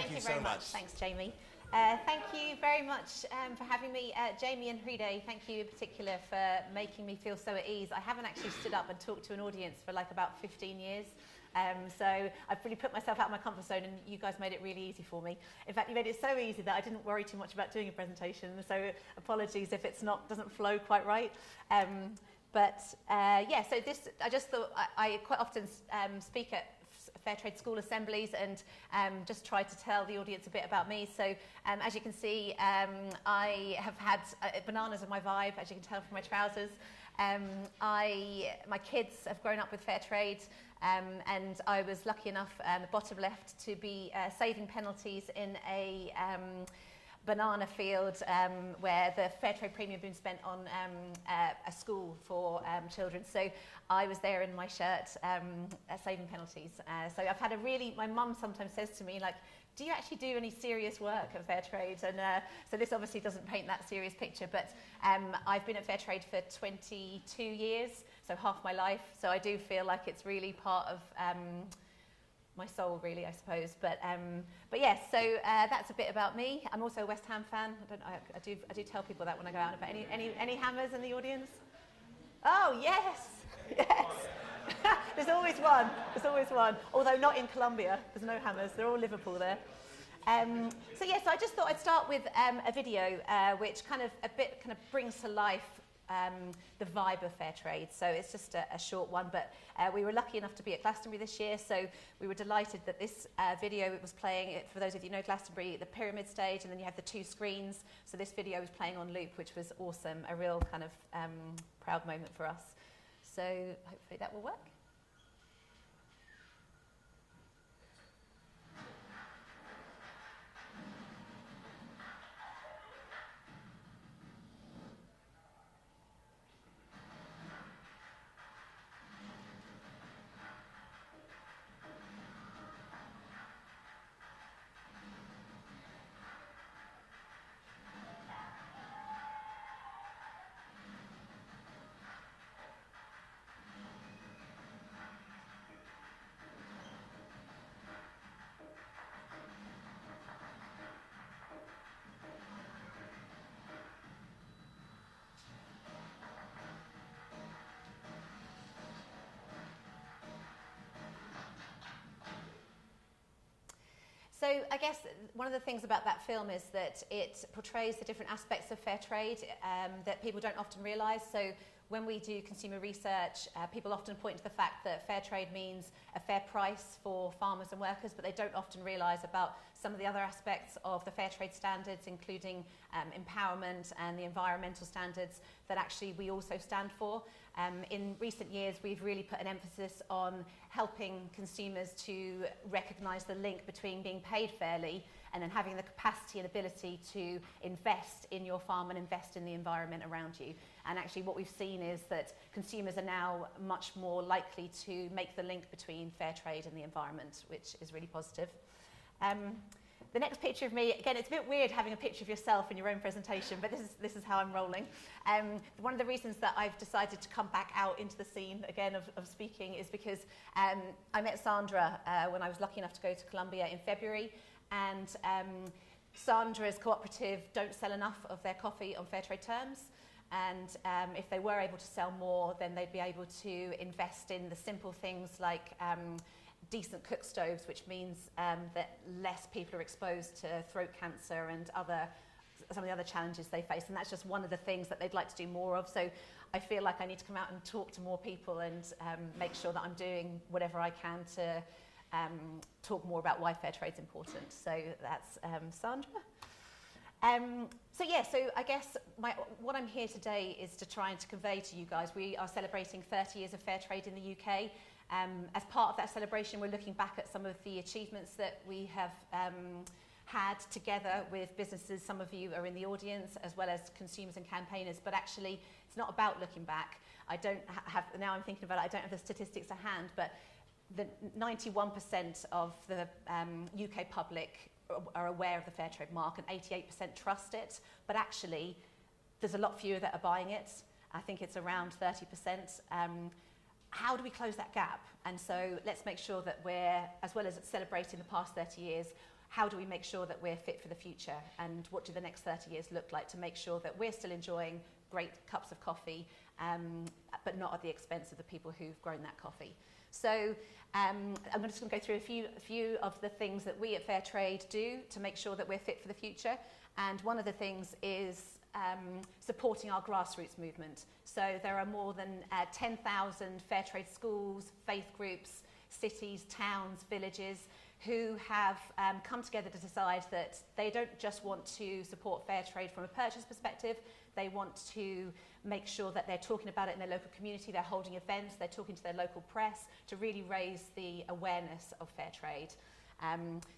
Thank you very much. Thanks, Jamie. Thank you very much for having me. Jamie and Rayner, thank you in particular for making me feel so at ease. I haven't actually stood up and talked to an audience for like about 15 years. So I've really put myself out of my comfort zone, and you guys made it really easy for me. In fact, you made it so easy that I didn't worry too much about doing a presentation, so apologies if it's doesn't flow quite right. Yeah, so this, I just thought I quite often speak at Fairtrade school assemblies and just try to tell the audience a bit about me. So as you can see, I have had bananas are my vibe, as you can tell from my trousers. My kids have grown up with Fairtrade, and I was lucky enough, the bottom left, to be saving penalties in a banana field where the Fairtrade premium had been spent on a school for children. So I was there in my shirt saving penalties. So I've had my mum sometimes says to me, like, do you actually do any serious work at Fairtrade? And so this obviously doesn't paint that serious picture, but I've been at Fairtrade for 22 years, so half my life. So I do feel like it's really part of my soul, really, I suppose. But yes, so that's a bit about me. I'm also a West Ham fan. I do tell people that when I go out. But any Hammers in the audience? Oh yes, yes. There's always one. There's always one. Although not in Colombia. There's no Hammers. They're all Liverpool there. So yes, I just thought I'd start with a video which kind of brings to life the vibe of Fairtrade. So it's just a short one, but we were lucky enough to be at Glastonbury this year, so we were delighted that this video was playing, for those of you who know Glastonbury, the pyramid stage, and then you have the two screens. So this video was playing on loop, which was awesome, a real kind of proud moment for us. So hopefully that will work. So I guess one of the things about that film is that it portrays the different aspects of fair trade that people don't often realise. So when we do consumer research, people often point to the fact that fair trade means a fair price for farmers and workers, but they don't often realise about some of the other aspects of the fair trade standards, including empowerment and the environmental standards that actually we also stand for. In recent years, we've really put an emphasis on helping consumers to recognise the link between being paid fairly and then having the capacity and ability to invest in your farm and invest in the environment around you. And actually what we've seen is that consumers are now much more likely to make the link between fair trade and the environment, which is really positive. The next picture of me, again, it's a bit weird having a picture of yourself in your own presentation, but this is how I'm rolling. One of the reasons that I've decided to come back out into the scene again of speaking is because I met Sandra when I was lucky enough to go to Colombia in February, and Sandra's cooperative don't sell enough of their coffee on fair trade terms. And if they were able to sell more, then they'd be able to invest in the simple things like decent cook stoves, which means that less people are exposed to throat cancer and some of the other challenges they face. And that's just one of the things that they'd like to do more of. So I feel like I need to come out and talk to more people and make sure that I'm doing whatever I can to talk more about why fair trade's important. So that's Sandra. So I guess what I'm here today is to try and to convey to you guys, we are celebrating 30 years of fair trade in the UK. As part of that celebration, we're looking back at some of the achievements that we have had together with businesses. Some of you are in the audience, as well as consumers and campaigners, but actually it's not about looking back. I don't have, now I'm thinking about it, I don't have the statistics to hand, but the 91% of the UK public are aware of the fair trade mark and 88% trust it, but actually there's a lot fewer that are buying it. I think it's around 30%. How do we close that gap? And so let's make sure that we're, as well as celebrating the past 30 years, how do we make sure that we're fit for the future, and what do the next 30 years look like to make sure that we're still enjoying great cups of coffee, but not at the expense of the people who've grown that coffee. So I'm just going to go through a few of the things that we at Fairtrade do to make sure that we're fit for the future. And one of the things is supporting our grassroots movement. So there are more than 10,000 Fairtrade schools, faith groups, cities, towns, villages who have come together to decide that they don't just want to support Fairtrade from a purchase perspective, they want to make sure that they're talking about it in their local community, they're holding events, they're talking to their local press to really raise the awareness of Fairtrade.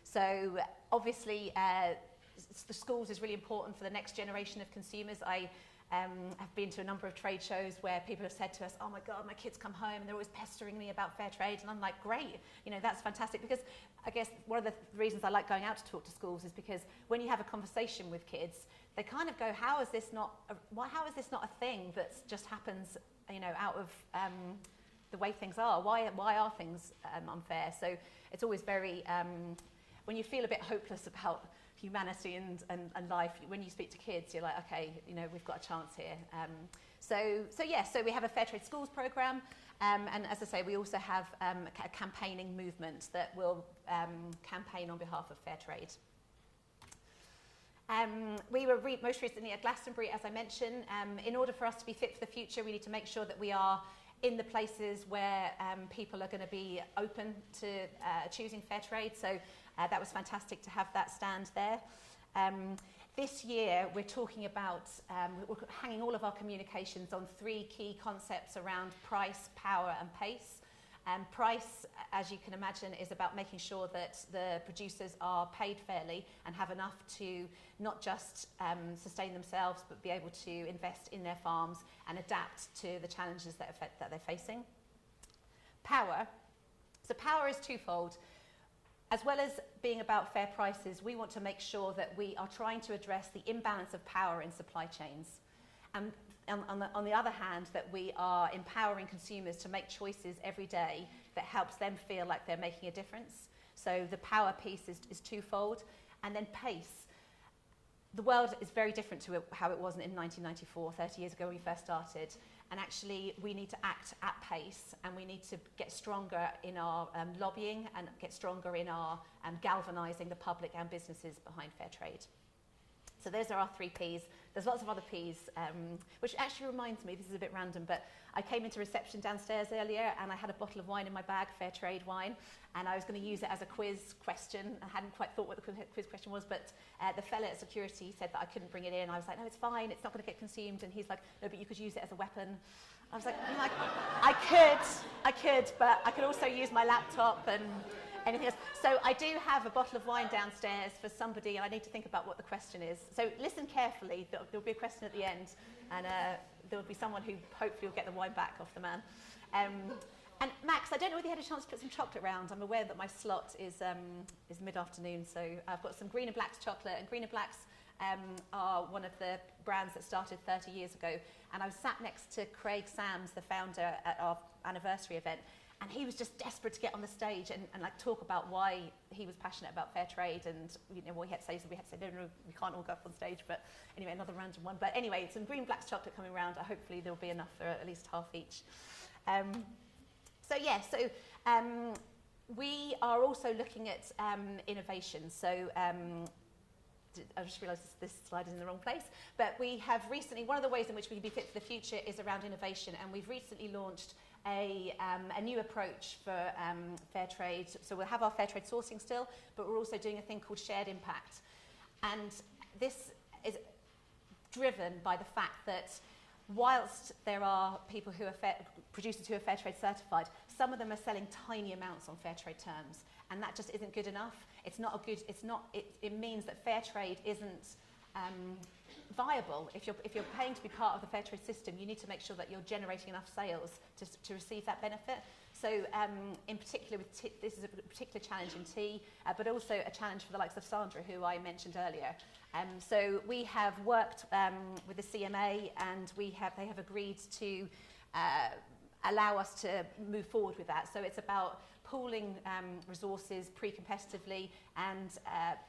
So obviously the schools is really important for the next generation of consumers. I have been to a number of trade shows where people have said to us, oh my God, my kids come home and they're always pestering me about Fairtrade. And I'm like, great, you know, that's fantastic. Because I guess one of the reasons I like going out to talk to schools is because when you have a conversation with kids, they kind of go, how is this not a thing that just happens, you know, out of the way things are? Why are things unfair? So it's always very, when you feel a bit hopeless about humanity and life, when you speak to kids, you're like, okay, you know, we've got a chance here. So we have a Fairtrade Schools programme, and as I say, we also have a campaigning movement that will campaign on behalf of Fairtrade. We were most recently at Glastonbury, as I mentioned. In order for us to be fit for the future, we need to make sure that we are in the places where people are going to be open to choosing Fairtrade. So that was fantastic to have that stand there. This year, we're talking about, we're hanging all of our communications on 3 key concepts around price, power and pace. Price, as you can imagine, is about making sure that the producers are paid fairly and have enough to not just sustain themselves, but be able to invest in their farms and adapt to the challenges that they're facing. Power. So power is twofold. As well as being about fair prices, we want to make sure that we are trying to address the imbalance of power in supply chains. And on the other hand, that we are empowering consumers to make choices every day that helps them feel like they're making a difference. So the power piece is twofold. And then pace. The world is very different to how it was in 1994, 30 years ago when we first started. And actually, we need to act at pace, and we need to get stronger in our lobbying and get stronger in our galvanising the public and businesses behind Fairtrade. So those are our 3 Ps. There's lots of other Ps, which actually reminds me, this is a bit random, but I came into reception downstairs earlier and I had a bottle of wine in my bag, Fairtrade wine, and I was going to use it as a quiz question. I hadn't quite thought what the quiz question was, but the fella at security said that I couldn't bring it in. I was like, no, it's fine, it's not going to get consumed. And he's like, no, but you could use it as a weapon. I was like, I could, but I could also use my laptop and anything else. So I do have a bottle of wine downstairs for somebody, and I need to think about what the question is. So listen carefully. There'll be a question at the end, and there will be someone who hopefully will get the wine back off the man. And Max, I don't know whether you had a chance to put some chocolate around. I'm aware that my slot is mid-afternoon, so I've got some Green and Blacks chocolate, and Green and Blacks are one of the brands that started 30 years ago. And I was sat next to Craig Sams, the founder, at our anniversary event. And he was just desperate to get on the stage and like talk about why he was passionate about Fairtrade and what he had to say. So we had to say, no, we can't all go up on stage. But anyway, another random one. But anyway, some Green Blacks chocolate coming around. Hopefully there'll be enough for at least half each. We are also looking at innovation. So I just realised this slide is in the wrong place. But we have recently, one of the ways in which we can be fit for the future is around innovation. And we've recently launched a new approach for Fairtrade. So we'll have our Fairtrade sourcing still, but we're also doing a thing called shared impact. And this is driven by the fact that whilst there are people who are producers who are Fairtrade certified, some of them are selling tiny amounts on Fairtrade terms, and that just isn't good enough. It means that Fairtrade isn't viable. If you're paying to be part of the Fairtrade system, you need to make sure that you're generating enough sales to receive that benefit. So in particular, this is a particular challenge in tea, but also a challenge for the likes of Sandra, who I mentioned earlier. So we have worked with the CMA, and they have agreed to allow us to move forward with that. So it's about pooling resources pre-competitively, and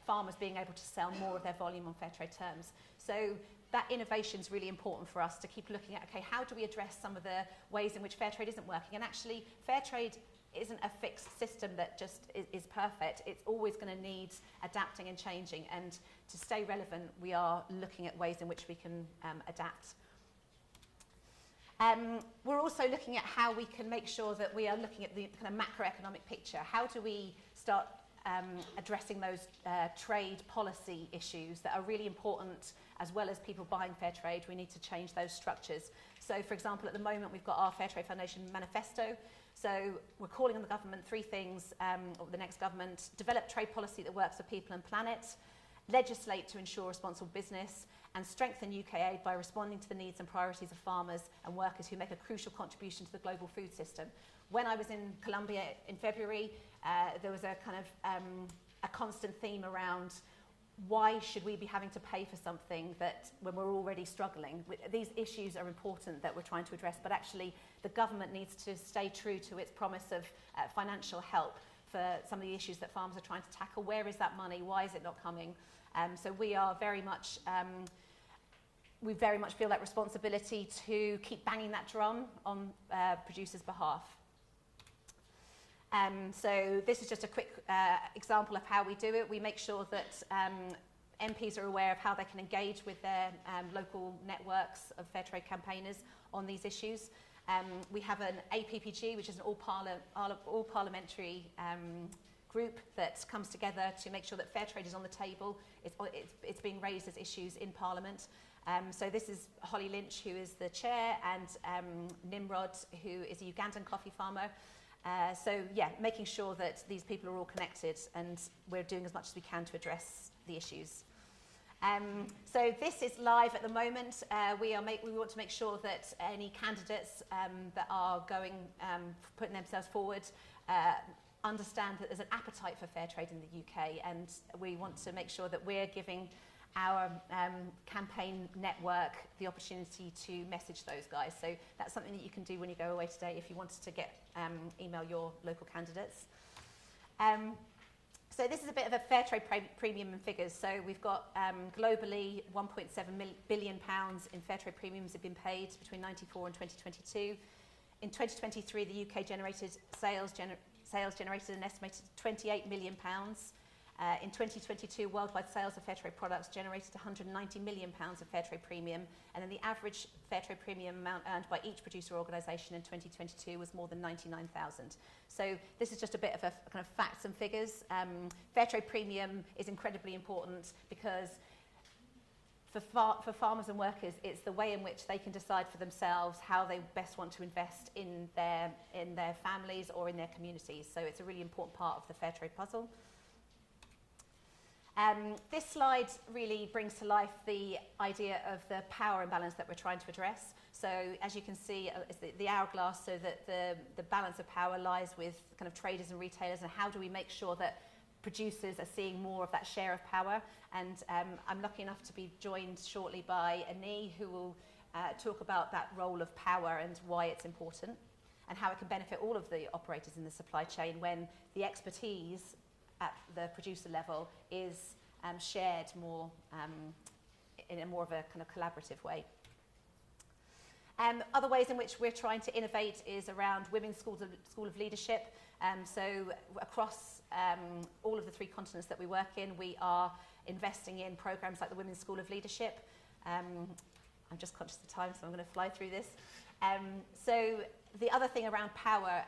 farmers being able to sell more of their volume on fair trade terms. So that innovation is really important for us to keep looking at, okay, how do we address some of the ways in which fair trade isn't working? And actually, fair trade isn't a fixed system that just is perfect. It's always going to need adapting and changing, and to stay relevant, we are looking at ways in which we can adapt. We're also looking at how we can make sure that we are looking at the kind of macroeconomic picture. How do we start addressing those trade policy issues that are really important, as well as people buying fair trade? We need to change those structures. So, for example, at the moment, we've got our Fairtrade Foundation manifesto. So we're calling on the government 3 things, or the next government: develop trade policy that works for people and planet, legislate to ensure responsible business, and strengthen UK aid by responding to the needs and priorities of farmers and workers who make a crucial contribution to the global food system. When I was in Colombia in February, there was a kind of a constant theme around, why should we be having to pay for something that when we're already struggling? These issues are important that we're trying to address, but actually the government needs to stay true to its promise of financial help for some of the issues that farmers are trying to tackle. Where is that money? Why is it not coming? So we are very much, we very much feel that responsibility to keep banging that drum on producers' behalf. So this is just a quick example of how we do it. We make sure that MPs are aware of how they can engage with their local networks of fair trade campaigners on these issues. We have an APPG, which is an all-parliamentary group that comes together to make sure that fair trade is on the table. It's being raised as issues in Parliament. So this is Holly Lynch, who is the chair, and Nimrod, who is a Ugandan coffee farmer. So yeah, making sure that these people are all connected, and we're doing as much as we can to address the issues. So this is live at the moment. We want to make sure that any candidates that are putting themselves forward understand that there's an appetite for fair trade in the UK, and we want to make sure that we're giving our campaign network the opportunity to message those guys. So that's something that you can do when you go away today if you wanted to email your local candidates. So this is a bit of a fair trade premium in figures. So we've got globally £1.7 billion in fair trade premiums have been paid between 1994 and 2022. In 2023, the UK generated sales generated an estimated £28 million. In 2022, worldwide sales of fair trade products generated £190 million of fair trade premium, and then the average fair trade premium amount earned by each producer organisation in 2022 was more than 99,000. So this is just a bit of a kind of facts and figures. Fair trade premium is incredibly important because for farmers and workers, it's the way in which they can decide for themselves how they best want to invest in their families or in their communities. So it's a really important part of the fair trade puzzle. This slide really brings to life the idea of the power imbalance that we're trying to address. So as you can see, it's the hourglass, so that the balance of power lies with kind of traders and retailers, and how do we make sure that producers are seeing more of that share of power. And I'm lucky enough to be joined shortly by Anei, who will talk about that role of power and why it's important, and how it can benefit all of the operators in the supply chain when the expertise at the producer level is shared more in a more of a kind of collaborative way. Other ways in which we're trying to innovate is around women's school of leadership. So across all of the 3 continents that we work in, we are investing in programs like the Women's School of Leadership. I'm just conscious of time, so I'm going to fly through this. So the other thing around power,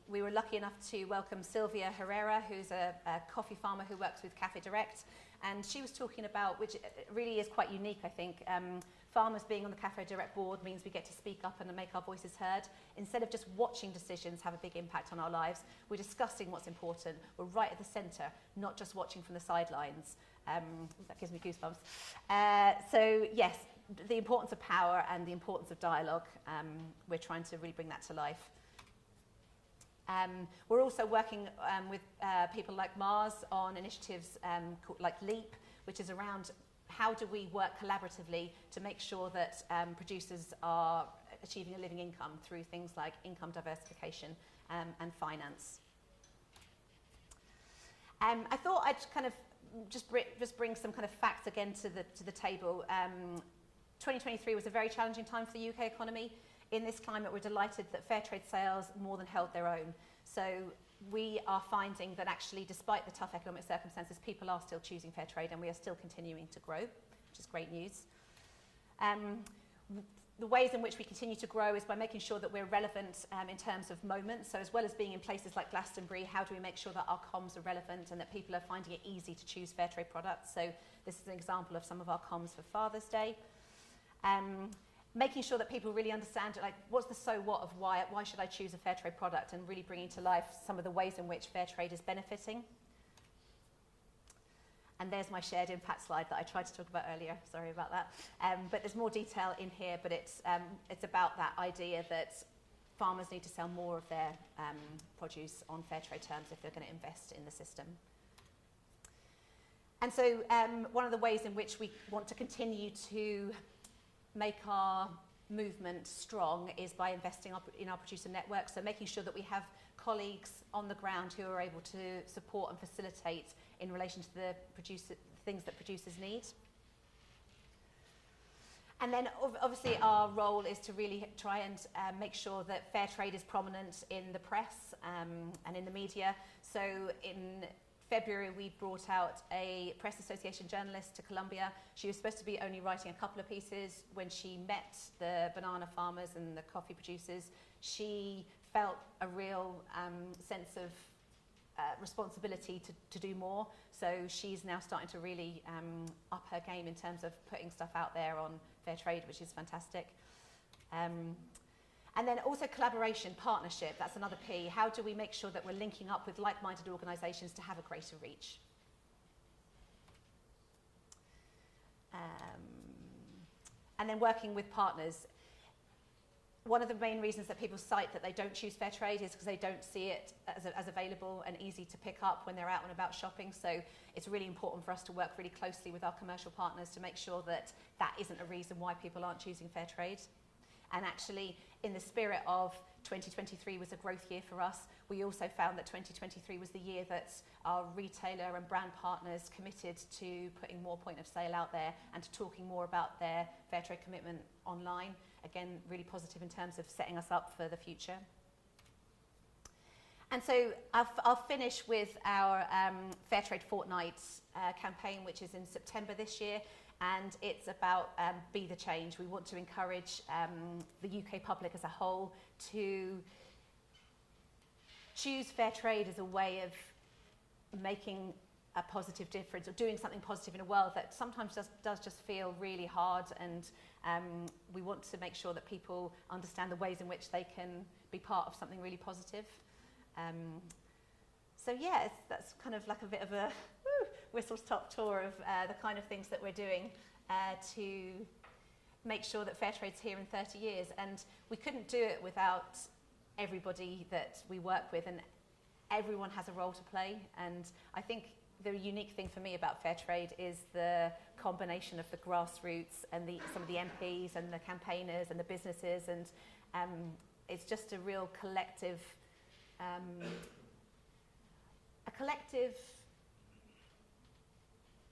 we were lucky enough to welcome Sylvia Herrera, who's a coffee farmer who works with Cafe Direct, and she was talking about, which really is quite unique, I think, farmers being on the Cafe Direct board means we get to speak up and make our voices heard. Instead of just watching decisions have a big impact on our lives, we're discussing what's important. We're right at the centre, not just watching from the sidelines. That gives me goosebumps. So yes, the importance of power and the importance of dialogue, we're trying to really bring that to life. We're also working with people like Mars on initiatives like LEAP, which is around how do we work collaboratively to make sure that producers are achieving a living income through things like income diversification and finance. I thought I'd kind of just bring some kind of facts again to the table. 2023 was a very challenging time for the UK economy. In this climate, we're delighted that Fairtrade sales more than held their own. So we are finding that actually, despite the tough economic circumstances, people are still choosing Fairtrade, and we are still continuing to grow, which is great news. The ways in which we continue to grow is by making sure that we're relevant in terms of moments. So as well as being in places like Glastonbury, how do we make sure that our comms are relevant and that people are finding it easy to choose Fairtrade products? So this is an example of some of our comms for Father's Day. Making sure that people really understand, like, what's the so what of why should I choose a Fairtrade product, and really bringing to life some of the ways in which Fairtrade is benefiting. And there's my shared impact slide that I tried to talk about earlier. Sorry about that. But there's more detail in here, but it's about that idea that farmers need to sell more of their produce on Fairtrade terms if they're going to invest in the system. And so one of the ways in which we want to continue to make our movement strong is by investing in our producer network. So making sure that we have colleagues on the ground who are able to support and facilitate in relation to the things that producers need. And then obviously our role is to really try and make sure that Fairtrade is prominent in the press and in the media. So in February, we brought out a Press Association journalist to Colombia. She was supposed to be only writing a couple of pieces. When she met the banana farmers and the coffee producers, she felt a real sense of responsibility to do more. So she's now starting to really up her game in terms of putting stuff out there on Fairtrade, which is fantastic. And then also collaboration, partnership, that's another P. How do we make sure that we're linking up with like-minded organisations to have a greater reach? And then working with partners. One of the main reasons that people cite that they don't choose Fairtrade is because they don't see it as available and easy to pick up when they're out and about shopping. So it's really important for us to work really closely with our commercial partners to make sure that that isn't a reason why people aren't choosing Fairtrade. And actually, in the spirit of 2023 was a growth year for us, we also found that 2023 was the year that our retailer and brand partners committed to putting more point of sale out there and to talking more about their Fairtrade commitment online. Again, really positive in terms of setting us up for the future. And so I'll finish with our Fairtrade Fortnight campaign, which is in September this year. And it's about Be the Change. We want to encourage the UK public as a whole to choose Fairtrade as a way of making a positive difference or doing something positive in a world that sometimes does just feel really hard. And we want to make sure that people understand the ways in which they can be part of something really positive. So yeah, that's kind of like a bit of a whistle-stop tour of the kind of things that we're doing to make sure that Fairtrade's here in 30 years. And we couldn't do it without everybody that we work with, and everyone has a role to play. And I think the unique thing for me about Fairtrade is the combination of the grassroots and some of the MPs and the campaigners and the businesses, and it's just a real collective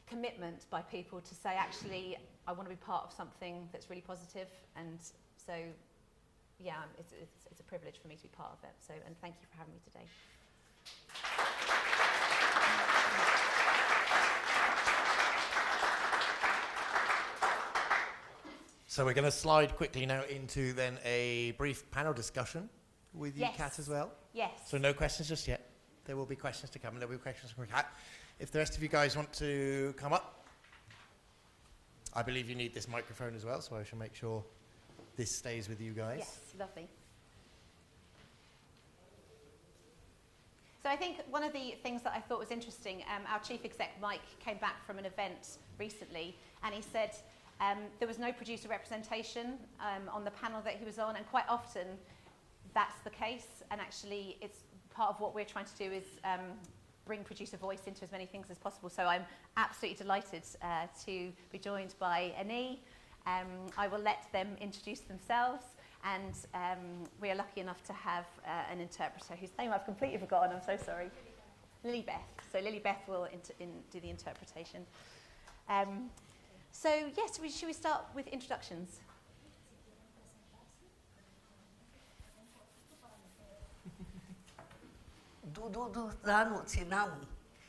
commitment by people to say, actually, I want to be part of something that's really positive. And so, yeah, it's a privilege for me to be part of it. So, and thank you for having me today. So we're going to slide quickly now into then a brief panel discussion with you, Kat, as well. Yes. So no questions just yet. There will be questions to come, and there will be questions from Kat. If the rest of you guys want to come up, I believe you need this microphone as well, so I shall make sure this stays with you guys. Yes, lovely. So I think one of the things that I thought was interesting, our chief exec, Mike, came back from an event recently, and he said there was no producer representation on the panel that he was on, and quite often that's the case, and actually it's part of what we're trying to do is bring producer voice into as many things as possible. So I'm absolutely delighted to be joined by Anei. I will let them introduce themselves, and we are lucky enough to have an interpreter whose name I've completely forgotten, I'm so sorry. Lilybeth. So Lily Beth will do the interpretation. So yes, should we start with introductions? Rano Tinamu,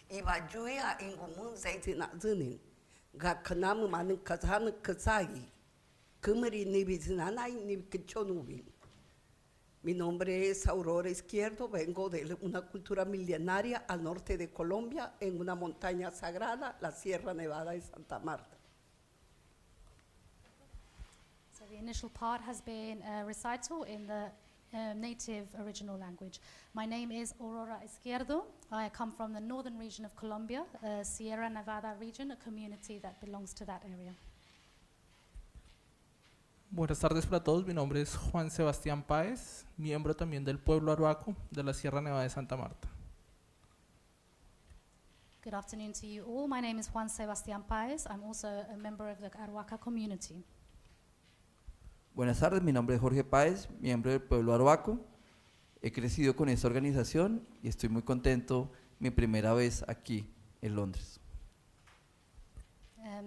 Iva Julia in Gumun Zaitina Zunin, Gakanamu Manu Kazan Kazagi, Kumari Nibizinana Nibichonubin. Mi nombre es Aurora Izquierdo, vengo de una cultura milenaria al norte de Colombia, en una montaña sagrada, la Sierra Nevada de Santa Marta. So the initial part has been a recital in the native original language. My name is Aurora Izquierdo. I come from the northern region of Colombia, Sierra Nevada region, a community that belongs to that area. Buenas tardes para todos, mi nombre es Juan Sebastián Páez, miembro también del pueblo Arhuaco de la Sierra Nevada de Santa Marta. Good afternoon to you all. My name is Juan Sebastián Páez. I'm also a member of the Arhuaca community. Buenas tardes, mi nombre es Jorge Páez, miembro del pueblo Arhuaco. He crecido con esta organización y estoy muy contento, mi primera vez aquí en Londres.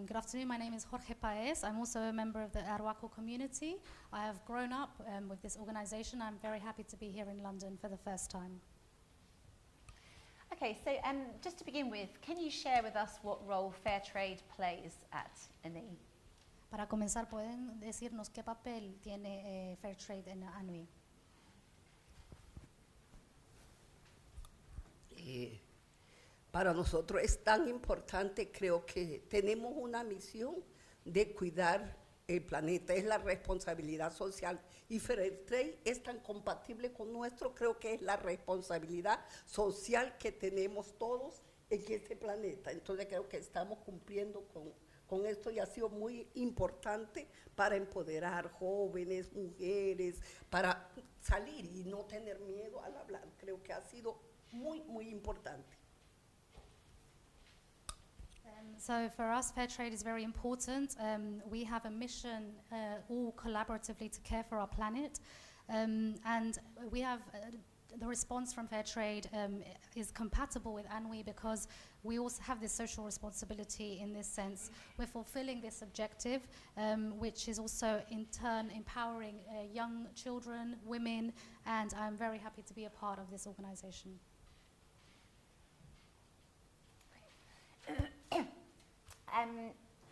Good afternoon, my name is Jorge Páez. I'm also a member of the Arhuaco community. I have grown up with this organization. I'm very happy to be here in London for the first time. Okay, so just to begin with, can you share with us what role Fairtrade plays at Anei? Para comenzar, ¿pueden decirnos qué papel tiene Fairtrade en Anei? Para nosotros es tan importante, creo que tenemos una misión de cuidar el planeta, es la responsabilidad social y Fairtrade es tan compatible con nuestro, creo que es la responsabilidad social que tenemos todos en este planeta. Entonces creo que estamos cumpliendo con esto y ha sido muy importante para empoderar jóvenes, mujeres, para salir y no tener miedo al hablar. Creo que ha sido muy, muy importante. So for us, Fairtrade is very important. We have a mission all collaboratively to care for our planet. And we have the response from Fairtrade is compatible with Anei because we also have this social responsibility in this sense. We're fulfilling this objective, which is also in turn empowering young children, women, and I'm very happy to be a part of this organization.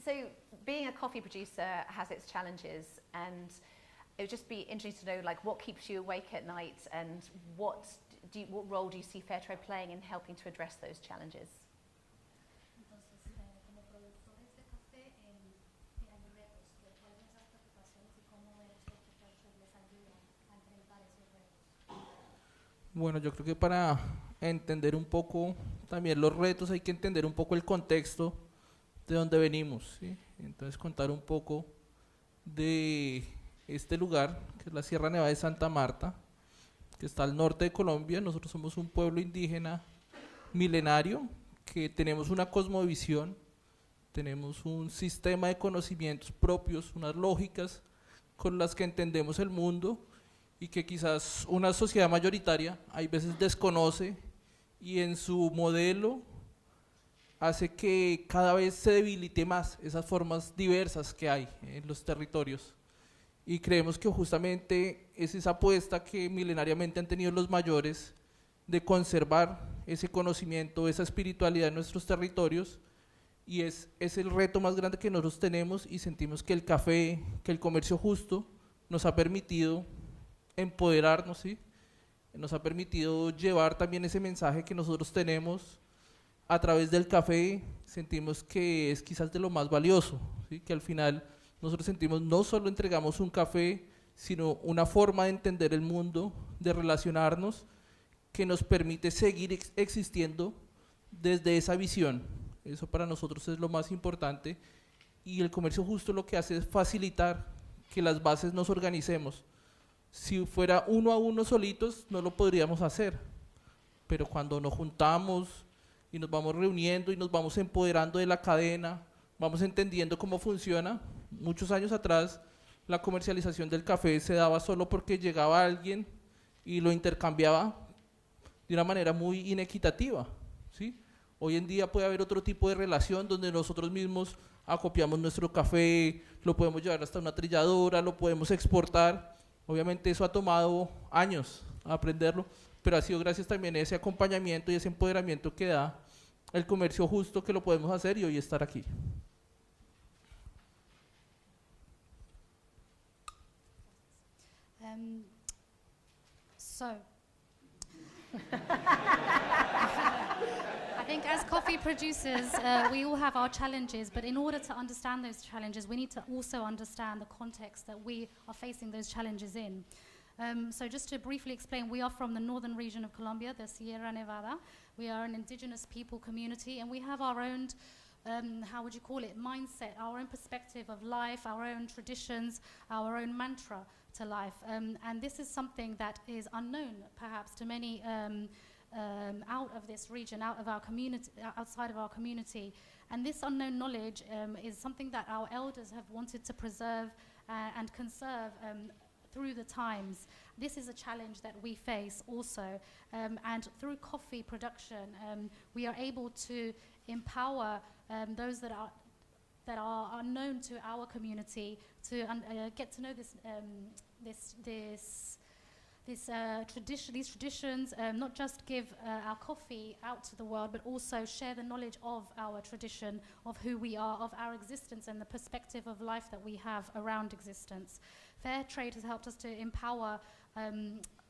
So being a coffee producer has its challenges, and it would just be interesting to know, like, what keeps you awake at night, and what role do you see Fairtrade playing in helping to address those challenges? Bueno, yo creo que para entender un poco también los retos hay que entender un poco el contexto de donde venimos, ¿sí? Entonces contar un poco de este lugar, que es la Sierra Nevada de Santa Marta, que está al norte de Colombia. Nosotros somos un pueblo indígena milenario, que tenemos una cosmovisión, tenemos un sistema de conocimientos propios, unas lógicas con las que entendemos el mundo y que quizás una sociedad mayoritaria hay veces desconoce y en su modelo hace que cada vez se debilite más esas formas diversas que hay en los territorios. Y creemos que justamente es esa apuesta que milenariamente han tenido los mayores de conservar ese conocimiento, esa espiritualidad en nuestros territorios, y es el reto más grande que nosotros tenemos, y sentimos que el café, que el comercio justo nos ha permitido empoderarnos, ¿sí? Nos ha permitido llevar también ese mensaje que nosotros tenemos a través del café. Sentimos que es quizás de lo más valioso, ¿sí? Que al final nosotros sentimos no solo entregamos un café, sino una forma de entender el mundo, de relacionarnos, que nos permite seguir existiendo desde esa visión. Eso para nosotros es lo más importante, y el comercio justo lo que hace es facilitar que las bases nos organicemos. Si fuera uno a uno solitos no lo podríamos hacer, pero cuando nos juntamos y nos vamos reuniendo y nos vamos empoderando de la cadena, vamos entendiendo cómo funciona. Muchos años atrás la comercialización del café se daba solo porque llegaba alguien y lo intercambiaba de una manera muy inequitativa, ¿sí? Hoy en día puede haber otro tipo de relación donde nosotros mismos acopiamos nuestro café, lo podemos llevar hasta una trilladora, lo podemos exportar. Obviamente eso ha tomado años aprenderlo, pero ha sido gracias también a ese acompañamiento y ese empoderamiento que da el comercio justo que lo podemos hacer y hoy estar aquí. So, I think as coffee producers, we all have our challenges, but in order to understand those challenges, we need to also understand the context that we are facing those challenges in. So just to briefly explain, we are from the northern region of Colombia, the Sierra Nevada. We are an indigenous people community, and we have our own, how would you call it, mindset, our own perspective of life, our own traditions, our own mantra to life. And this is something that is unknown, perhaps, to many out of this region, out of our community, outside of our community. And this unknown knowledge is something that our elders have wanted to preserve and conserve through the times. This is a challenge that we face also, and through coffee production, we are able to empower those that are unknown to our community to get to know these traditions, not just give our coffee out to the world, but also share the knowledge of our tradition, of who we are, of our existence, and the perspective of life that we have around existence. Fairtrade has helped us to empower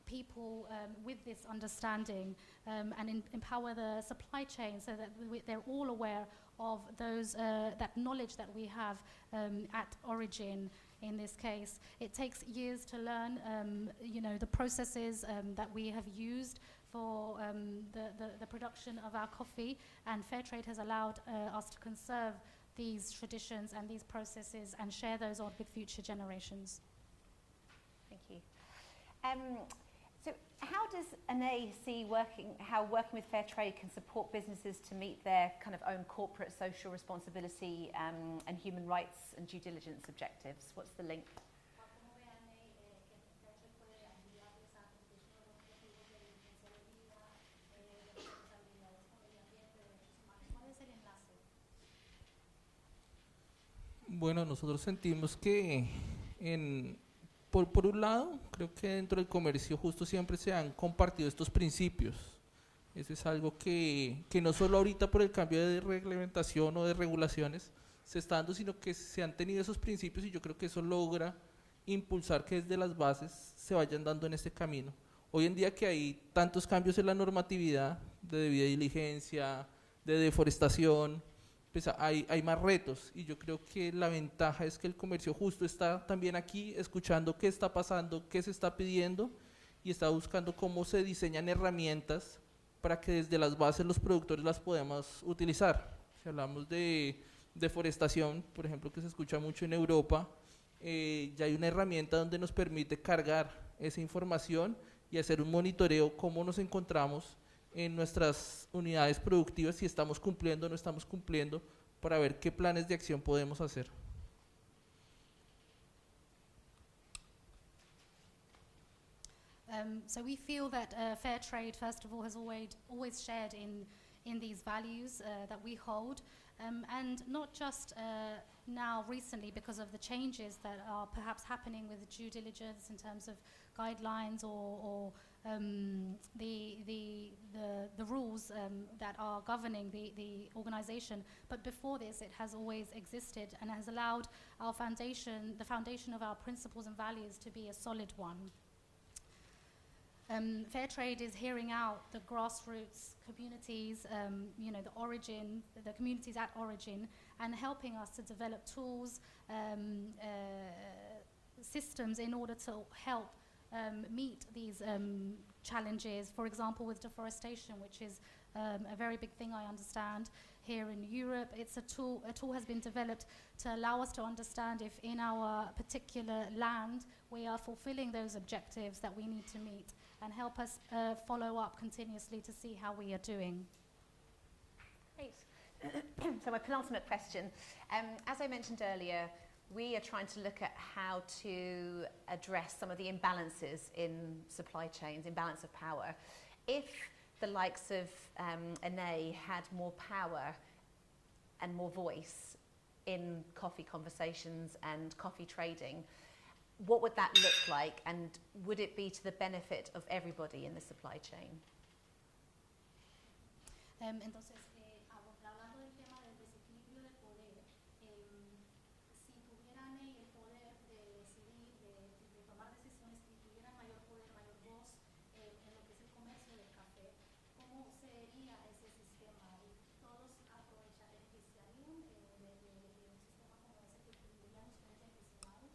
people with this understanding and empower the supply chain so that they're all aware of those that knowledge that we have at origin. In this case, it takes years to learn, the processes that we have used for the production of our coffee, and Fairtrade has allowed us to conserve these traditions and these processes and share those on with future generations. Thank you. So how does Anei see how working with Fairtrade can support businesses to meet their kind of own corporate social responsibility and human rights and due diligence objectives? What's the link? Bueno, nosotros sentimos que por un lado, creo que dentro del comercio justo siempre se han compartido estos principios. Eso es algo que no solo ahorita por el cambio de reglamentación o de regulaciones se está dando, sino que se han tenido esos principios, y yo creo que eso logra impulsar que desde las bases se vayan dando en este camino. Hoy en día que hay tantos cambios en la normatividad de debida diligencia, de deforestación, pues hay más retos, y yo creo que la ventaja es que el comercio justo está también aquí escuchando qué está pasando, qué se está pidiendo, y está buscando cómo se diseñan herramientas para que desde las bases los productores las podamos utilizar. Si hablamos de deforestación, por ejemplo, que se escucha mucho en Europa, ya hay una herramienta donde nos permite cargar esa información y hacer un monitoreo cómo nos encontramos en nuestras unidades productivas, si estamos cumpliendo o no estamos cumpliendo, para ver qué planes de acción podemos hacer. So we feel that Fairtrade, first of all, has always shared in these values that we hold, and not just now recently because of the changes that are perhaps happening with due diligence in terms of guidelines or the rules that are governing the organization, but before this it has always existed and has allowed our foundation, the foundation of our principles and values, to be a solid one. Fairtrade is hearing out the grassroots communities, the communities at origin, and helping us to develop tools, systems in order to help meet these challenges. For example, with deforestation, which is a very big thing, I understand, here in Europe. It's a tool has been developed to allow us to understand if in our particular land we are fulfilling those objectives that we need to meet, and help us follow up continuously to see how we are doing. Great. So my penultimate question, as I mentioned earlier, we are trying to look at how to address some of the imbalances in supply chains, imbalance of power. If the likes of Anei had more power and more voice in coffee conversations and coffee trading, what would that look like, and would it be to the benefit of everybody in the supply chain? Entonces, hablando del tema del desequilibrio de poder, si tuvieran el poder de decidir, de tomar decisiones, si tuvieran mayor poder, mayor voz en lo que es el comercio del café, ¿cómo sería ese sistema? ¿Y todos beneficiarían de un sistema como ese que tendrían ustedes diseñados?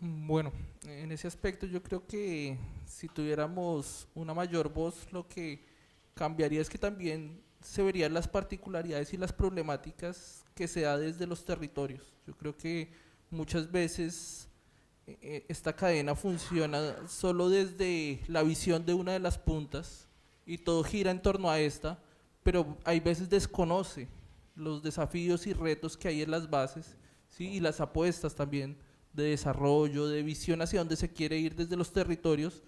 Bueno, en ese aspecto yo creo que si tuviéramos una mayor voz, lo que cambiaría es que también se verían las particularidades y las problemáticas que se da desde los territorios. Yo creo que muchas veces esta cadena funciona solo desde la visión de una de las puntas y todo gira en torno a esta, pero hay veces desconoce los desafíos y retos que hay en las bases, ¿sí? Y las apuestas también de desarrollo, de visión hacia dónde se quiere ir desde los territorios.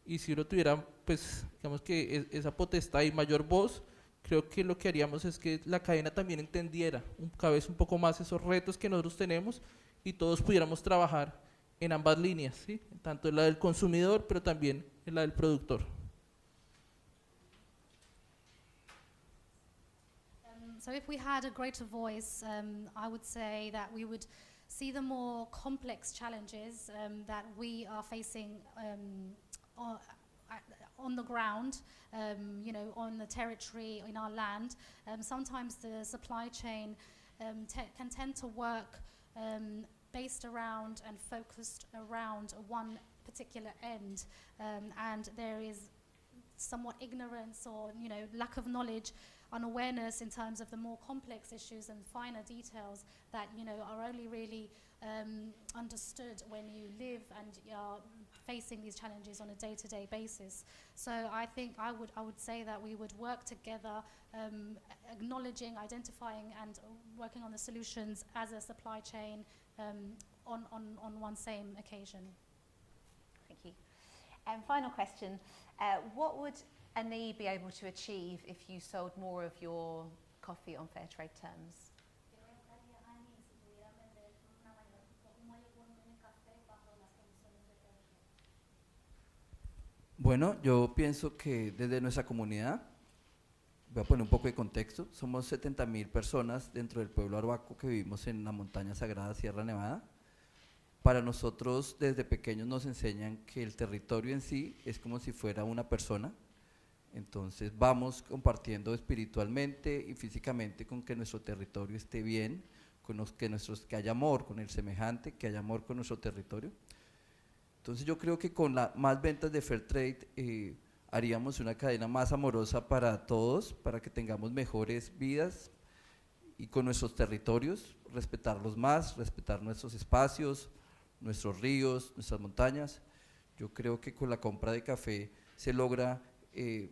Y si uno tuviera, pues, digamos que esa potestad y mayor voz, creo que lo que haríamos es que la cadena también entendiera cada vez un poco más esos retos que nosotros tenemos y todos pudiéramos trabajar en ambas líneas, ¿sí? Tanto en la del consumidor, pero también en la del productor. So if we had a greater voice, I would say that we would see the more complex challenges that we are facing on the ground, you know, on the territory, in our land. Sometimes the supply chain can tend to work based around and focused around one particular end, and there is somewhat ignorance or, you know, lack of knowledge, unawareness in terms of the more complex issues and finer details that, you know, are only really understood when you live and are facing these challenges on a day-to-day basis. So I think I would say that we would work together, acknowledging, identifying and working on the solutions as a supply chain on one same occasion. Thank you. Final question. What would Anei be able to achieve if you sold more of your coffee on fair trade terms? Bueno, yo pienso que desde nuestra comunidad, voy a poner un poco de contexto, somos 70.000 personas dentro del pueblo arhuaco que vivimos en la montaña sagrada Sierra Nevada. Para nosotros desde pequeños nos enseñan que el territorio en sí es como si fuera una persona, entonces vamos compartiendo espiritualmente y físicamente con que nuestro territorio esté bien, con que haya amor con el semejante, que haya amor con nuestro territorio. Entonces yo creo que con más ventas de Fairtrade haríamos una cadena más amorosa para todos, para que tengamos mejores vidas y con nuestros territorios, respetarlos más, respetar nuestros espacios, nuestros ríos, nuestras montañas. Yo creo que con la compra de café se logra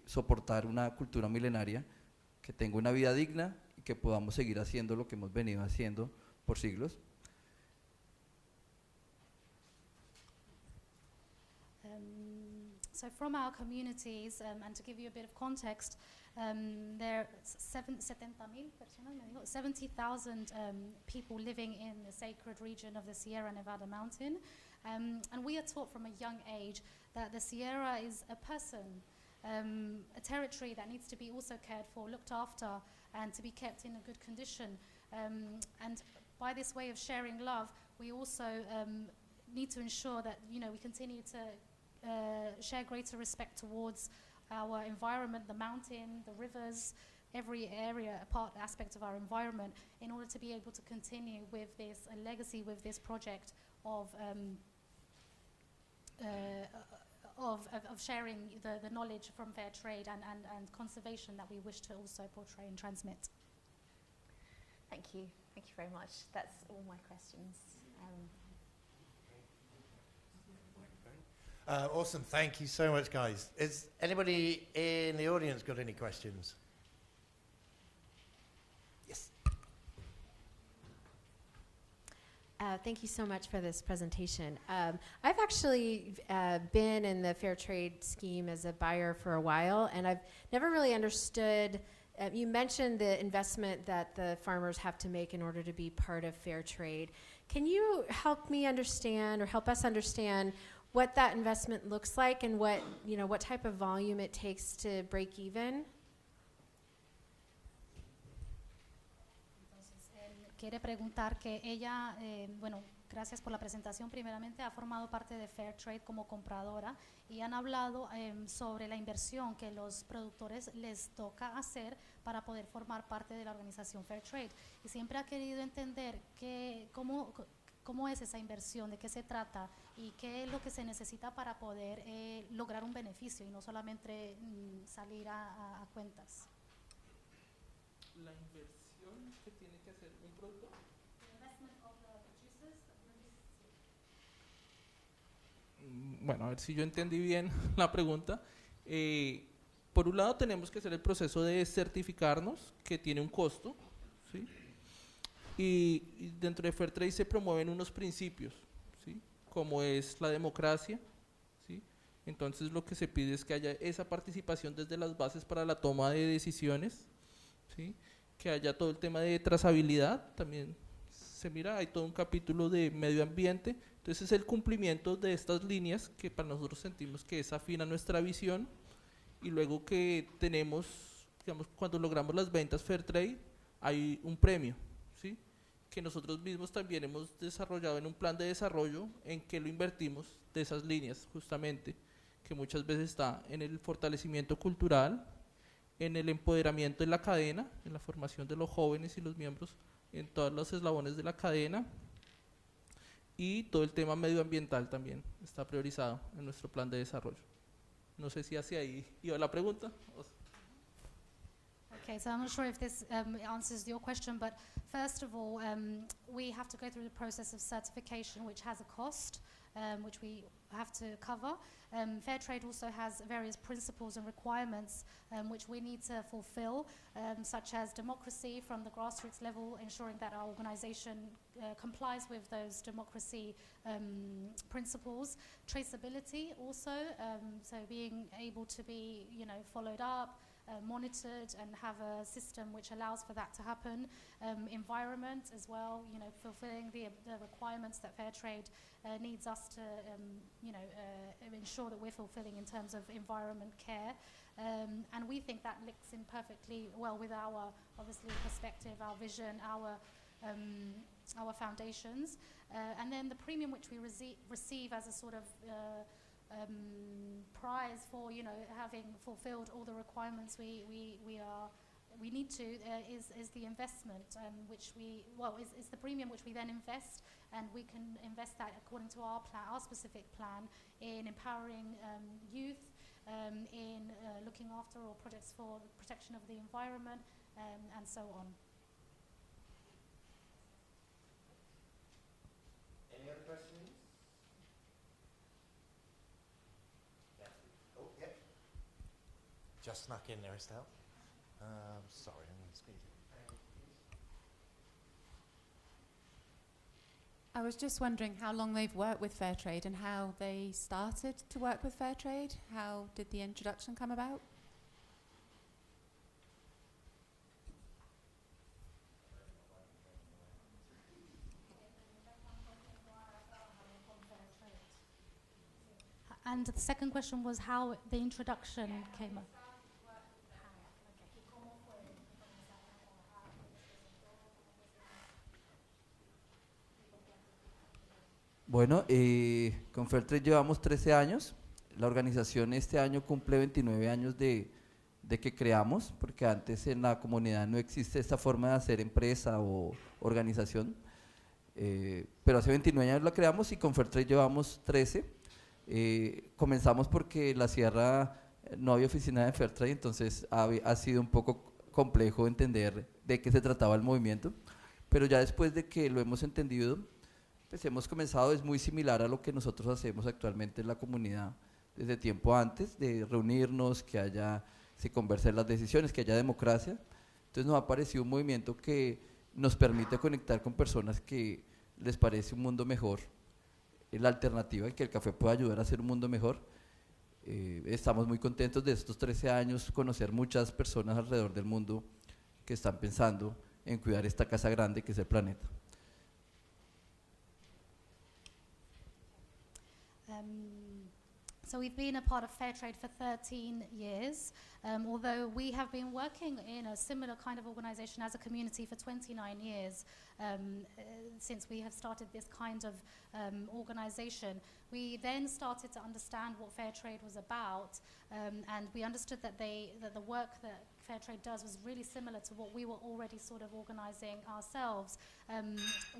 soportar una cultura milenaria que tenga una vida digna y que podamos seguir haciendo lo que hemos venido haciendo por siglos. So from our communities, and to give you a bit of context, there are 70,000 people living in the sacred region of the Sierra Nevada mountain. And we are taught from a young age that the Sierra is a person, a territory that needs to be also cared for, looked after, and to be kept in a good condition. And by this way of sharing love, we also need to ensure that, you know, we continue to share greater respect towards our environment, the mountain, the rivers, every area, aspect of our environment, in order to be able to continue with this legacy, with this project of sharing the knowledge from fair trade and conservation that we wish to also portray and transmit. Thank you. Thank you very much. That's all my questions. Awesome, thank you so much, guys. Is anybody in the audience got any questions? Yes. Thank you so much for this presentation. I've actually been in the Fairtrade scheme as a buyer for a while, and I've never really understood. You mentioned the investment that the farmers have to make in order to be part of Fairtrade. Can you help me understand, or help us understand, what that investment looks like and what type of volume it takes to break even? Quiere preguntar que ella, bueno, gracias por la presentación. Primeramente, ha formado parte de Fairtrade como compradora y han hablado sobre la inversión que los productores les toca hacer para poder formar parte de la organización Fairtrade. Y siempre ha querido entender cómo es esa inversión, de qué se trata y qué es lo que se necesita para poder lograr un beneficio y no solamente salir a cuentas. La inversión que tiene que hacer un productor. Bueno, a ver si yo entendí bien la pregunta. Por un lado tenemos que hacer el proceso de certificarnos, que tiene un costo, ¿sí? Y dentro de Fairtrade se promueven unos principios, ¿sí? Como es la democracia, ¿sí? Entonces lo que se pide es que haya esa participación desde las bases para la toma de decisiones, ¿sí? Que haya todo el tema de trazabilidad, también se mira, hay todo un capítulo de medio ambiente. Entonces es el cumplimiento de estas líneas que para nosotros sentimos que es afín a nuestra visión, y luego que tenemos, digamos, cuando logramos las ventas Fairtrade hay un premio, ¿sí? Que nosotros mismos también hemos desarrollado en un plan de desarrollo en que lo invertimos de esas líneas justamente, que muchas veces está en el fortalecimiento cultural, en el empoderamiento de la cadena, en la formación de los jóvenes y los miembros en todos los eslabones de la cadena, y todo el tema medioambiental también está priorizado en nuestro plan de desarrollo. No sé si hacia ahí iba la pregunta. Okay, so I'm not sure if this answers your question, but first of all, we have to go through the process of certification, which has a cost, which we have to cover. Fairtrade also has various principles and requirements which we need to fulfill, such as democracy from the grassroots level, ensuring that our organization complies with those democracy principles. Traceability also, so being able to be, followed up, monitored, and have a system which allows for that to happen. Environment as well, fulfilling the requirements that Fairtrade needs us to, ensure that we're fulfilling in terms of environment care. And we think that links in perfectly well with our, obviously, perspective, our vision, our foundations. And then the premium which we receive as a sort of prize for having fulfilled all the requirements we need to is the investment which is the premium which we then invest, and we can invest that according to our plan, our specific plan, in empowering youth, in looking after all projects for the protection of the environment, and so on. Any other questions? Just snuck in there, Estelle. Sorry, I'm going to speed it. I was just wondering how long they've worked with Fairtrade and how they started to work with Fairtrade. How did the introduction come about? And the second question was how the introduction came up. Bueno, con Fairtrade llevamos 13 años. La organización este año cumple 29 años de que creamos, porque antes en la comunidad no existe esta forma de hacer empresa o organización. Pero hace 29 años la creamos y con Fairtrade llevamos 13. Comenzamos porque la sierra no había oficina de Fairtrade, entonces ha sido un poco complejo entender de qué se trataba el movimiento, pero ya después de que lo hemos entendido, pues hemos comenzado. Es muy similar a lo que nosotros hacemos actualmente en la comunidad desde tiempo antes, de reunirnos, que se conversen las decisiones, que haya democracia. Entonces nos ha parecido un movimiento que nos permite conectar con personas que les parece un mundo mejor, la alternativa y que el café pueda ayudar a hacer un mundo mejor. Estamos muy contentos de estos 13 años, conocer muchas personas alrededor del mundo que están pensando en cuidar esta casa grande que es el planeta. So we've been a part of Fairtrade for 13 years, although we have been working in a similar kind of organization as a community for 29 years since we have started this kind of organization. We then started to understand what Fairtrade was about, and we understood that the work that Fairtrade does was really similar to what we were already sort of organizing ourselves.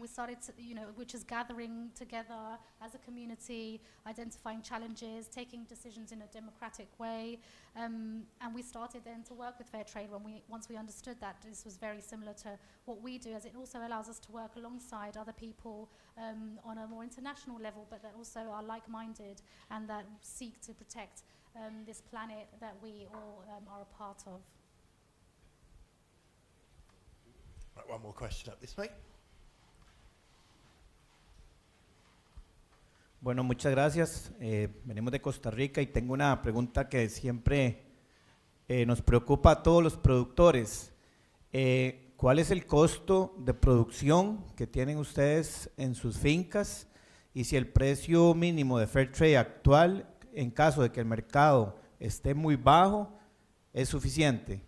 We started to, which is gathering together as a community, identifying challenges, taking decisions in a democratic way, and we started then to work with Fairtrade once we understood that this was very similar to what we do, as it also allows us to work alongside other people on a more international level, but that also are like-minded and that seek to protect this planet that we all are a part of. Right, one more question up this way. Bueno, muchas gracias. Venimos de Costa Rica y tengo una pregunta que siempre nos preocupa a todos los productores. ¿Cuál es el costo de producción que tienen ustedes en sus fincas? Y si el precio mínimo de Fairtrade actual, en caso de que el mercado esté muy bajo, es suficiente.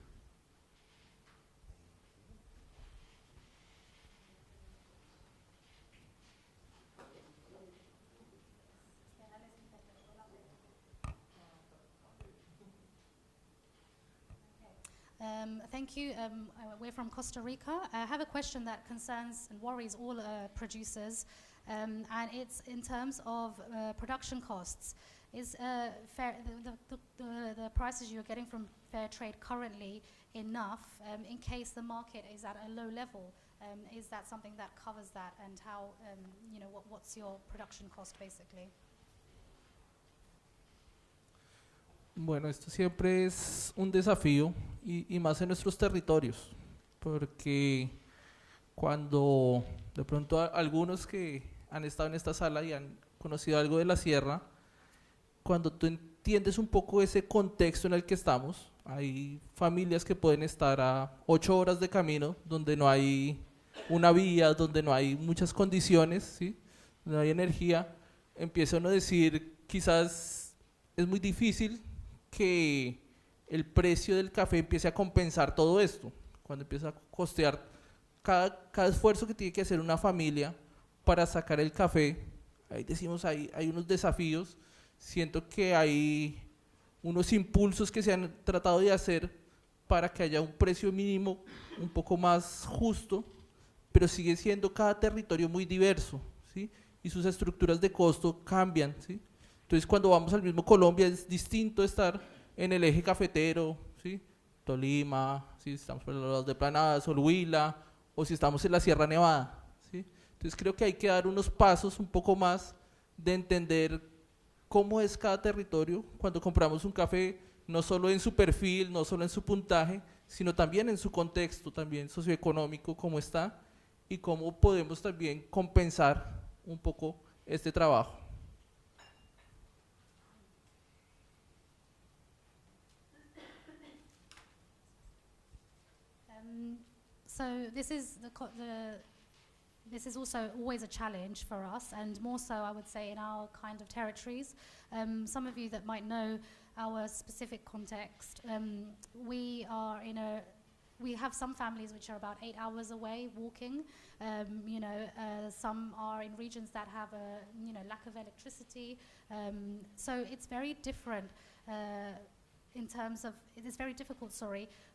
Thank you. We're from Costa Rica. I have a question that concerns and worries all producers, and it's in terms of production costs. Is the prices you're getting from Fairtrade currently enough in case the market is at a low level? Is that something that covers that, and how, what's your production cost basically? Bueno, esto siempre es un desafío y más en nuestros territorios, porque cuando de pronto algunos que han estado en esta sala y han conocido algo de la sierra, cuando tú entiendes un poco ese contexto en el que estamos, hay familias que pueden estar a 8 horas de camino, donde no hay una vía, donde no hay muchas condiciones, ¿sí? No hay energía, empieza uno a decir, quizás es muy difícil que el precio del café empiece a compensar todo esto, cuando empieza a costear cada esfuerzo que tiene que hacer una familia para sacar el café. Ahí decimos, hay unos desafíos, siento que hay unos impulsos que se han tratado de hacer para que haya un precio mínimo un poco más justo, pero sigue siendo cada territorio muy diverso, ¿sí? Y sus estructuras de costo cambian, ¿sí? Entonces, cuando vamos al mismo Colombia, es distinto estar en el eje cafetero, ¿sí? Tolima, si estamos por los lados de Planadas o Huila, o si estamos en la Sierra Nevada, ¿sí? Entonces, creo que hay que dar unos pasos un poco más de entender cómo es cada territorio cuando compramos un café, no solo en su perfil, no solo en su puntaje, sino también en su contexto, también socioeconómico, cómo está, y cómo podemos también compensar un poco este trabajo. So this is this is also always a challenge for us, and more so, I would say, in our kind of territories. Some of you that might know our specific context, we have some families which are about 8 hours away walking. Some are in regions that have a lack of electricity. So it's very different. In terms of, it is very difficult,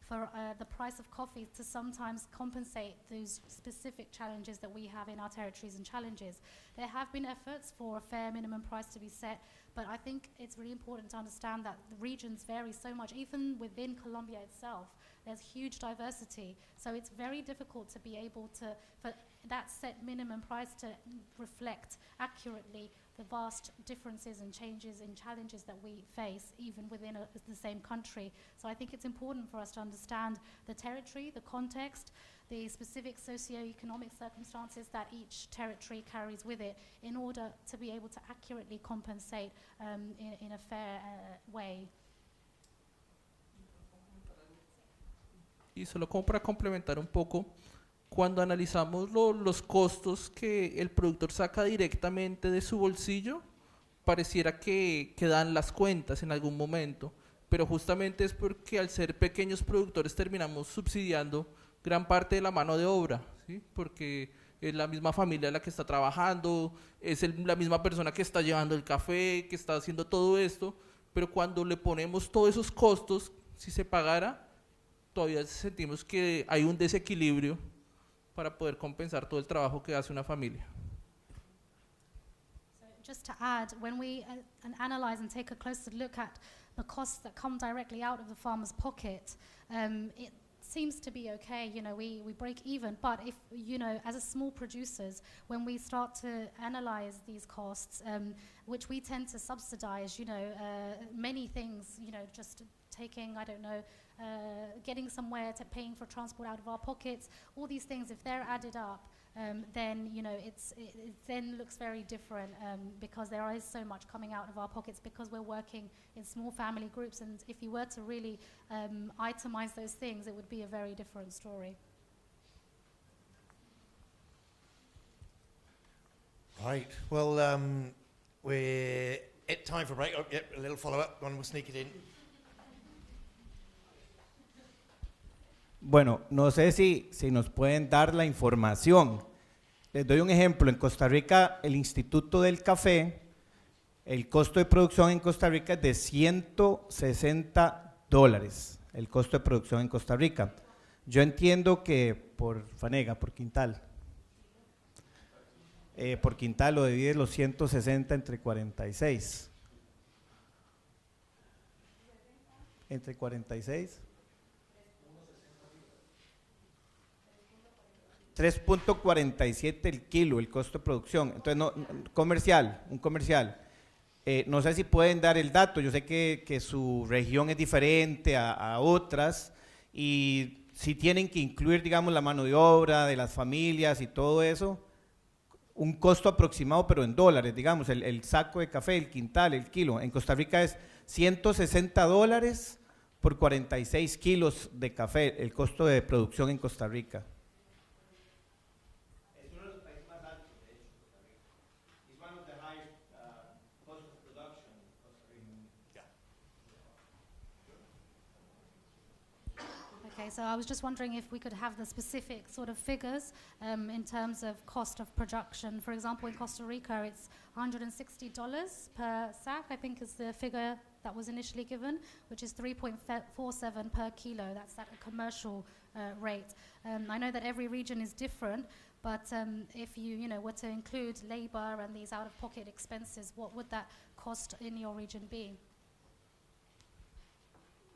for the price of coffee to sometimes compensate those specific challenges that we have in our territories and challenges. There have been efforts for a fair minimum price to be set, but I think it's really important to understand that the regions vary so much, even within Colombia itself. There's huge diversity, so it's very difficult to be able to, for that set minimum price to reflect accurately the vast differences and changes and challenges that we face even within the same country. So I think it's important for us to understand the territory, the context, the specific socio-economic circumstances that each territory carries with it in order to be able to accurately compensate in a fair way. Y solo como para complementar un poco, cuando analizamos los costos que el productor saca directamente de su bolsillo, pareciera que dan las cuentas en algún momento, pero justamente es porque al ser pequeños productores terminamos subsidiando gran parte de la mano de obra, ¿sí? Porque es la misma familia la que está trabajando, es la misma persona que está llevando el café, que está haciendo todo esto, pero cuando le ponemos todos esos costos, si se pagara, todavía sentimos que hay un desequilibrio para poder compensar todo el trabajo que hace una familia. So just to add, when we analyze and take a closer look at the costs that come directly out of the farmer's pocket, it seems to be okay, you know, we break even, but if, you know, as a small producers, when we start to analyze these costs, which we tend to subsidize, you know, many things, you know, just taking, I don't know, getting somewhere, to paying for transport out of our pockets, all these things, if they're added up, then, you know, it then looks very different because there is so much coming out of our pockets because we're working in small family groups, and if you were to really itemize those things, it would be a very different story. Right, well, we're at time for a break. Oh, yep, a little follow-up, one will sneak it in. Bueno, no sé si nos pueden dar la información. Les doy un ejemplo. En Costa Rica, el Instituto del Café, el costo de producción en Costa Rica es de $160, el costo de producción en Costa Rica. Yo entiendo que por quintal lo divides los 160 entre 46. Entre 46. 3.47 el kilo, el costo de producción. Entonces, un comercial. No sé si pueden dar el dato. Yo sé que su región es diferente a otras y si tienen que incluir, digamos, la mano de obra de las familias y todo eso, un costo aproximado, pero en dólares, digamos, el saco de café, el quintal, el kilo. En Costa Rica es $160 por 46 kilos de café, el costo de producción en Costa Rica. Okay, so I was just wondering if we could have the specific sort of figures in terms of cost of production. For example, in Costa Rica, it's $160 per sack, I think is the figure that was initially given, which is 3.47 per kilo. That's at a commercial rate. I know that every region is different, but if you were to include labor and these out-of-pocket expenses, what would that cost in your region be?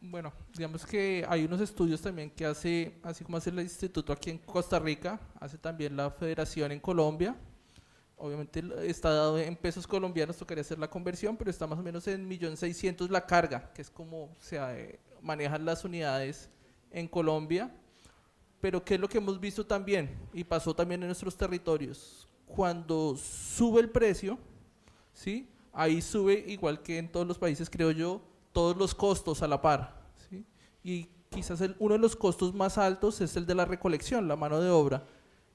Bueno, digamos que hay unos estudios también que hace, así como hace el instituto aquí en Costa Rica, hace también la federación en Colombia. Obviamente está dado en pesos colombianos, tocaría hacer la conversión, pero está más o menos en 1.600.000 la carga, que es como se manejan las unidades en Colombia. Pero ¿qué es lo que hemos visto también? Y pasó también en nuestros territorios. Cuando sube el precio, ¿sí? Ahí sube, igual que en todos los países, creo yo, todos los costos a la par, ¿sí? Y quizás uno de los costos más altos es el de la recolección, la mano de obra.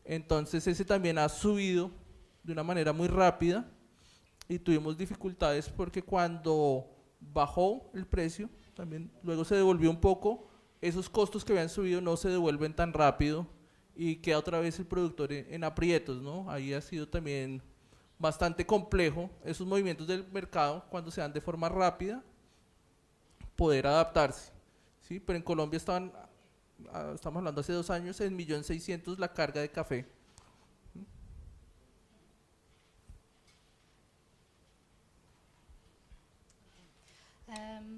Entonces ese también ha subido de una manera muy rápida y tuvimos dificultades porque cuando bajó el precio, también luego se devolvió un poco, esos costos que habían subido no se devuelven tan rápido y queda otra vez el productor en aprietos, ¿no? Ahí ha sido también bastante complejo esos movimientos del mercado cuando se dan de forma rápida, poder adaptarse, ¿sí? Pero en Colombia estamos hablando hace 2 años, en 1.600.000 la carga de café.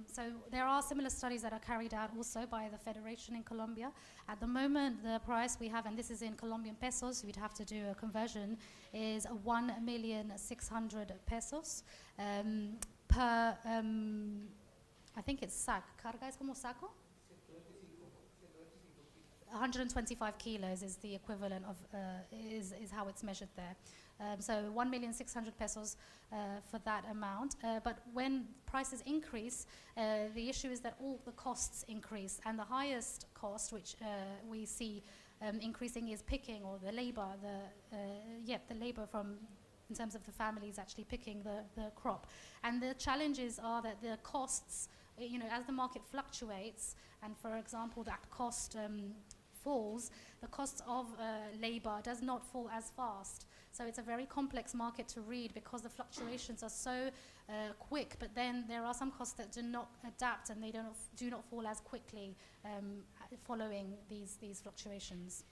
So there are are similar studies that are carried out also by the Federation in Colombia. At the moment, the price we have, and this is in Colombian pesos, we'd have to do a conversion, is 1,600,000 pesos per, I think it's sac. Carga es como saco? 125 kilos is the equivalent of, is how it's measured there. So 1,600,000 pesos for that amount. But when prices increase, the issue is that all the costs increase. And the highest cost, which we see increasing, is picking, or the labor, the labor from, in terms of the families actually picking the crop. And the challenges are that the costs, as the market fluctuates, and for example, that cost falls, the cost of labor does not fall as fast. So it's a very complex market to read because the fluctuations are so quick, but then there are some costs that do not adapt and they do not fall as quickly following these fluctuations.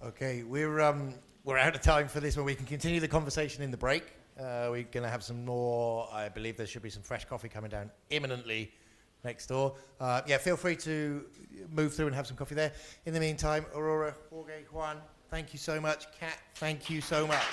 Okay, we're out of time for this one. We can continue the conversation in the break. We're going to have some more. I believe there should be some fresh coffee coming down imminently next door. Feel free to move through and have some coffee there. In the meantime, Aurora, Jorge, Juan, thank you so much. Kat, thank you so much.